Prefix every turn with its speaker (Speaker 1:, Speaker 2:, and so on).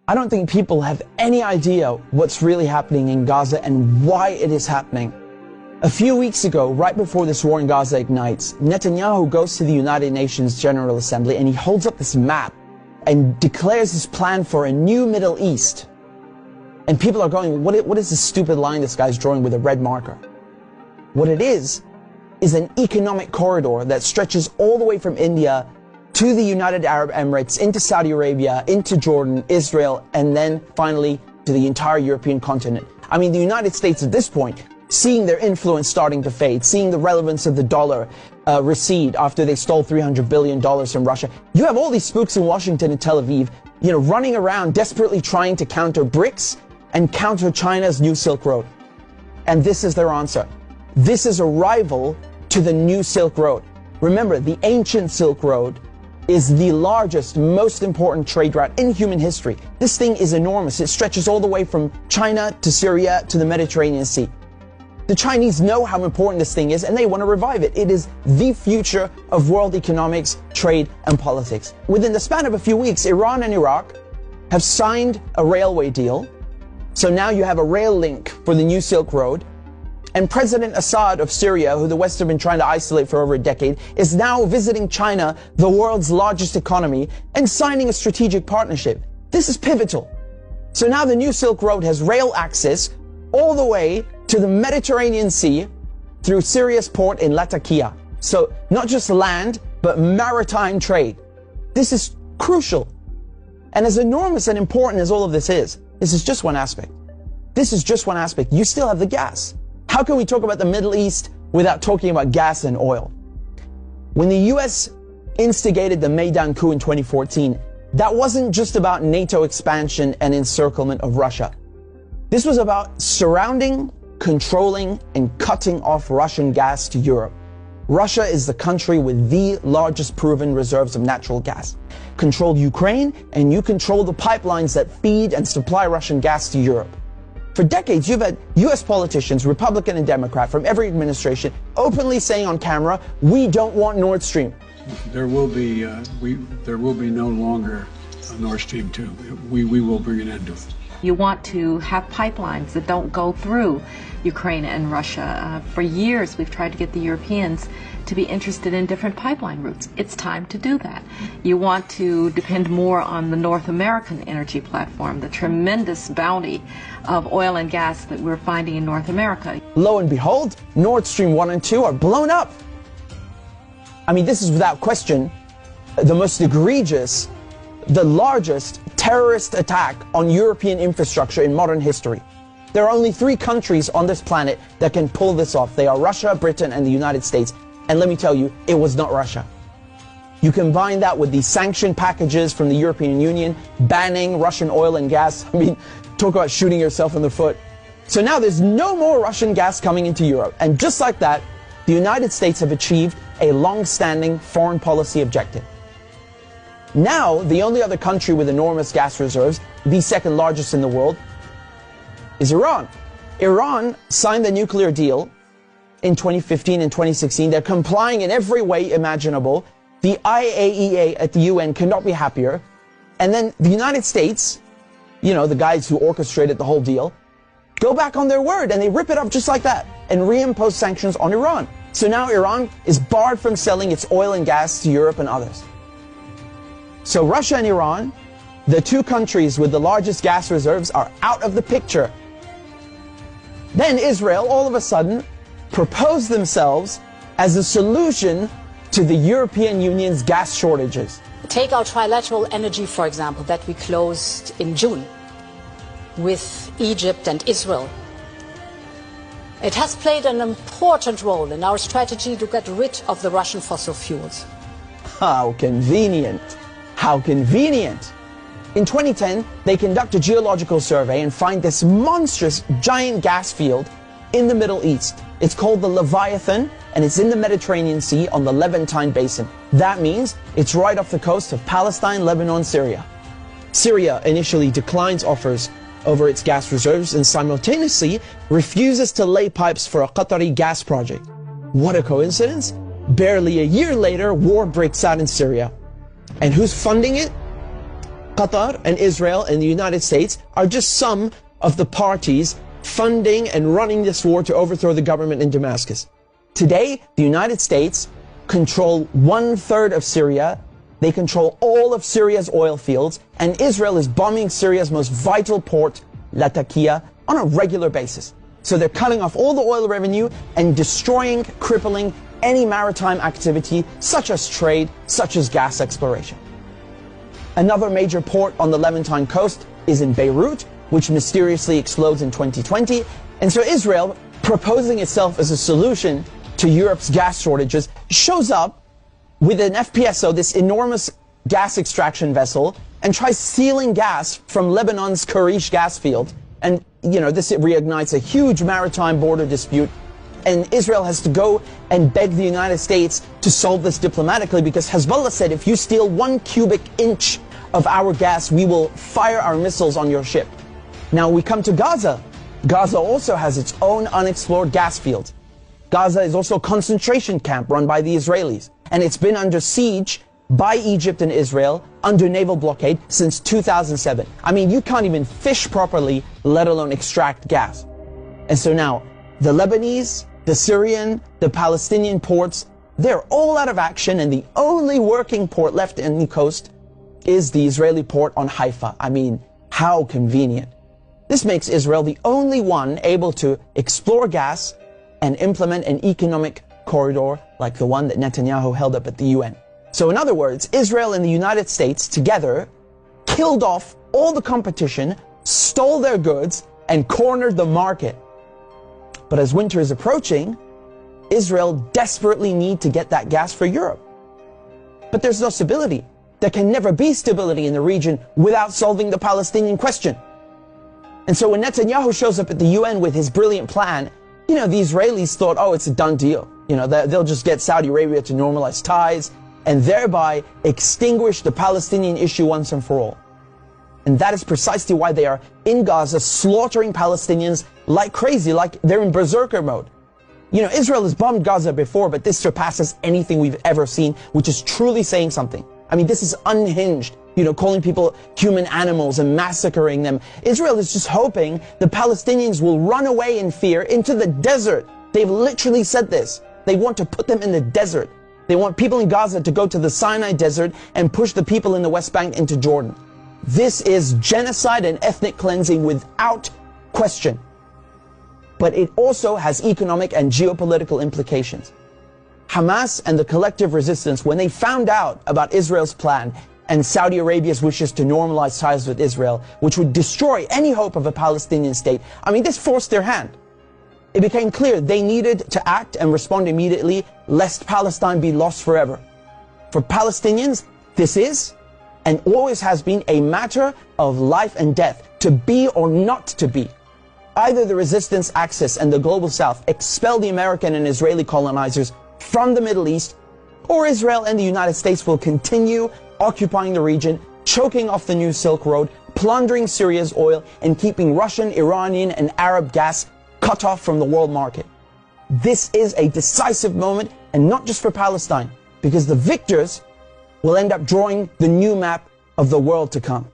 Speaker 1: I don't think people have any idea what's really happening in Gaza and why it is happening. A few weeks ago, right before this war in Gaza ignites, Netanyahu goes to the United Nations General Assembly and he holds up this map and declares his plan for a new Middle East. And people are going, what is this stupid line this guy's drawing with a red marker? What it is an economic corridor that stretches all the way from India to the United Arab Emirates, into Saudi Arabia, into Jordan, Israel, and then finally to the entire European continent. I mean, the United States at this point, seeing their influence starting to fade, seeing the relevance of the dollar recede after they stole $300 billion from Russia. You have all these spooks in Washington and Tel Aviv, running around desperately trying to counter BRICS and counter China's new Silk Road. And this is their answer. This is a rival to the new Silk Road. Remember, the ancient Silk Road is the largest, most important trade route in human history. This thing is enormous. It stretches all the way from China to Syria to the Mediterranean Sea. The Chinese know how important this thing is and they want to revive it. It is the future of world economics, trade, and politics. Within the span of a few weeks, Iran and Iraq have signed a railway deal. So now you have a rail link for the new Silk Road. And President Assad of Syria, who the West have been trying to isolate for over a decade, is now visiting China, the world's largest economy, and signing a strategic partnership. This is pivotal. So now the new Silk Road has rail access all the way to the Mediterranean Sea through Syria's port in Latakia. So not just land, but maritime trade. This is crucial. And as enormous and important as all of this is just one aspect. This is just one aspect. You still have the gas. How can we talk about the Middle East without talking about gas and oil? When the US instigated the Maidan coup in 2014, that wasn't just about NATO expansion and encirclement of Russia. This was about surrounding, controlling, and cutting off Russian gas to Europe. Russia is the country with the largest proven reserves of natural gas. Control Ukraine, and you control the pipelines that feed and supply Russian gas to Europe. For decades, you've had US politicians, Republican and Democrat, from every administration, openly saying on camera, we don't want Nord Stream.
Speaker 2: There will be no longer a Nord Stream 2. We will bring an end to it.
Speaker 3: You want to have pipelines that don't go through Ukraine and Russia. For years, we've tried to get the Europeans to be interested in different pipeline routes. It's time to do that. You want to depend more on the North American energy platform, the tremendous bounty of oil and gas that we're finding in North America.
Speaker 1: Lo and behold, Nord Stream 1 and 2 are blown up. I mean, this is without question the most egregious, the largest terrorist attack on European infrastructure in modern history. There are only 3 countries on this planet that can pull this off. They are Russia, Britain, and the United States. And let me tell you, it was not Russia. You combine that with the sanction packages from the European Union, banning Russian oil and gas. I mean, talk about shooting yourself in the foot. So now there's no more Russian gas coming into Europe. And just like that, the United States have achieved a long-standing foreign policy objective. Now, the only other country with enormous gas reserves, the second largest in the world, is Iran. Iran signed the nuclear deal in 2015 and 2016. They're complying in every way imaginable. The IAEA at the UN cannot be happier. And then the United States, the guys who orchestrated the whole deal, go back on their word and they rip it up just like that and reimpose sanctions on Iran. So now Iran is barred from selling its oil and gas to Europe and others. So Russia and Iran, the 2 countries with the largest gas reserves, are out of the picture. Then Israel, all of a sudden, proposed themselves as a solution to the European Union's gas shortages.
Speaker 4: Take our trilateral energy, for example, that we closed in June with Egypt and Israel. It has played an important role in our strategy to get rid of the Russian fossil fuels.
Speaker 1: How convenient. How convenient. In 2010, they conduct a geological survey and find this monstrous giant gas field in the Middle East. It's called the Leviathan, and it's in the Mediterranean Sea on the Levantine Basin. That means it's right off the coast of Palestine, Lebanon, Syria. Syria initially declines offers over its gas reserves and simultaneously refuses to lay pipes for a Qatari gas project. What a coincidence! Barely a year later, war breaks out in Syria. And who's funding it? Qatar and Israel and the United States are just some of the parties funding and running this war to overthrow the government in Damascus. Today, the United States control 1/3 of Syria. They control all of Syria's oil fields, and Israel is bombing Syria's most vital port, Latakia, on a regular basis. So they're cutting off all the oil revenue and destroying, crippling any maritime activity, such as trade, such as gas exploration. Another major port on the Levantine coast is in Beirut, which mysteriously explodes in 2020. And so Israel, proposing itself as a solution to Europe's gas shortages, shows up with an FPSO, this enormous gas extraction vessel, and tries stealing gas from Lebanon's Karish gas field. And, this reignites a huge maritime border dispute. And Israel has to go and beg the United States to solve this diplomatically, because Hezbollah said, if you steal 1 cubic inch of our gas, we will fire our missiles on your ship. Now we come to Gaza. Gaza also has its own unexplored gas field. Gaza is also a concentration camp run by the Israelis, and it's been under siege by Egypt and Israel under naval blockade since 2007. I mean, you can't even fish properly, let alone extract gas. And so now, the Lebanese, the Syrian, the Palestinian ports, they're all out of action, and the only working port left in the coast is the Israeli port on Haifa. I mean, how convenient. This makes Israel the only one able to explore gas and implement an economic corridor like the one that Netanyahu held up at the UN. So in other words, Israel and the United States together killed off all the competition, stole their goods, and cornered the market. But as winter is approaching, Israel desperately needs to get that gas for Europe. But there's no stability. There can never be stability in the region without solving the Palestinian question. And so when Netanyahu shows up at the UN with his brilliant plan, the Israelis thought, oh, it's a done deal. They'll just get Saudi Arabia to normalize ties and thereby extinguish the Palestinian issue once and for all. And that is precisely why they are in Gaza slaughtering Palestinians like crazy, like they're in berserker mode. Israel has bombed Gaza before, but this surpasses anything we've ever seen, which is truly saying something. I mean, this is unhinged, calling people human animals and massacring them. Israel is just hoping the Palestinians will run away in fear into the desert. They've literally said this. They want to put them in the desert. They want people in Gaza to go to the Sinai desert and push the people in the West Bank into Jordan. This is genocide and ethnic cleansing without question. But it also has economic and geopolitical implications. Hamas and the collective resistance, when they found out about Israel's plan and Saudi Arabia's wishes to normalize ties with Israel, which would destroy any hope of a Palestinian state, I mean, this forced their hand. It became clear they needed to act and respond immediately, lest Palestine be lost forever. For Palestinians, this is and always has been a matter of life and death, to be or not to be. Either the resistance axis and the global south expel the American and Israeli colonizers from the Middle East, or Israel and the United States will continue occupying the region, choking off the new Silk Road, plundering Syria's oil, and keeping Russian, Iranian, and Arab gas cut off from the world market. This is a decisive moment, and not just for Palestine, because the victors will end up drawing the new map of the world to come.